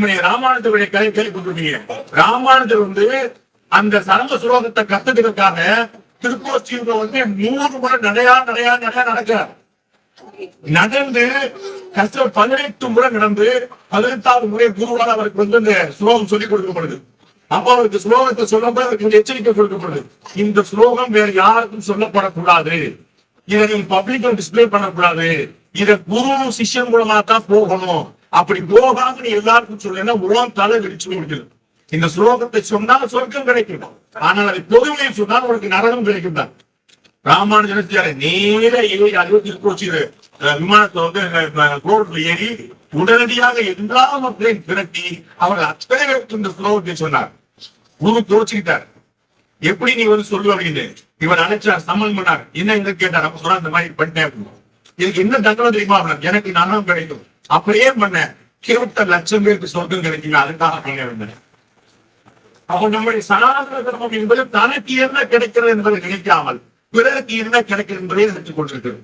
நம்முடைய ராமானுஜருடைய கதை கேள்விப்பட்டிருக்கீங்க. ராமானுஜர் அந்த சரம சுலோகத்தை கத்துக்கிறதுக்காக திருக்கோஷ்டியூர்ல 100 முறை நடையா நடக்கிறார். நடந்து கஷ்ட 18 முறை நடந்து 18வது முறை குருவால் அவருக்கு இந்த ஸ்லோகம் சொல்லிக் கொடுக்கப்படுது. அப்ப அவருக்கு ஸ்லோகத்தை சொல்லும்போது அவருக்கு எச்சரிக்கை கொடுக்கப்படுது. இந்த ஸ்லோகம் வேற யாருக்கும் சொல்லப்படக்கூடாது, இதை நீங்க பப்ளிக்ல டிஸ்பிளே பண்ணக்கூடாது, இத குரு சிஷ்யன் மூலமா தான் போகணும். அப்படி போகாம நீ எல்லாருக்கும் சொல்லுன்னா உலகம் தலை வெடிச்சு முடிக்குது. இந்த ஸ்லோகத்தை சொன்னால் சொர்க்கம் கிடைக்கும், ஆனால் அதை பொதுமையை சொன்னால் உனக்கு நரகம் கிடைக்கும் தான். ராமானுஜன் நேர ஏறி 60 கோச்சி விமானத்துல ரோட்ல ஏறி உடனடியாக எல்லா மக்களையும் திரட்டி அவர்கள் அத்தனை பேருக்கு இந்த ஸ்லோகத்தை சொன்னார். குரு கோச்சிக்கிட்டார். எப்படி நீ சொல்லு அப்படின்னு இவர் அழைச்சார், சம்மன் பண்ணார். என்ன கேட்டார். அப்ப சொன்னா இந்த மாதிரி பண்ணிட்டேன், இதுக்கு என்ன தண்டனை தெரியுமா? எனக்கு நலம் கிடைக்கும். அப்படியே பண்ண 20 லட்சம் பேருக்கு சொர்க்கம் கிடைக்கும். அதுக்காக பண்ண வந்தேன். அப்ப நம்முடைய சனாதன தர்மம் என்பது தனக்கு என்ன கிடைக்கிறது என்பதை நினைக்காமல் பிறருக்கு என்ன கிடைக்கிறது என்பதை எடுத்துக் கொண்டிருக்கிறது.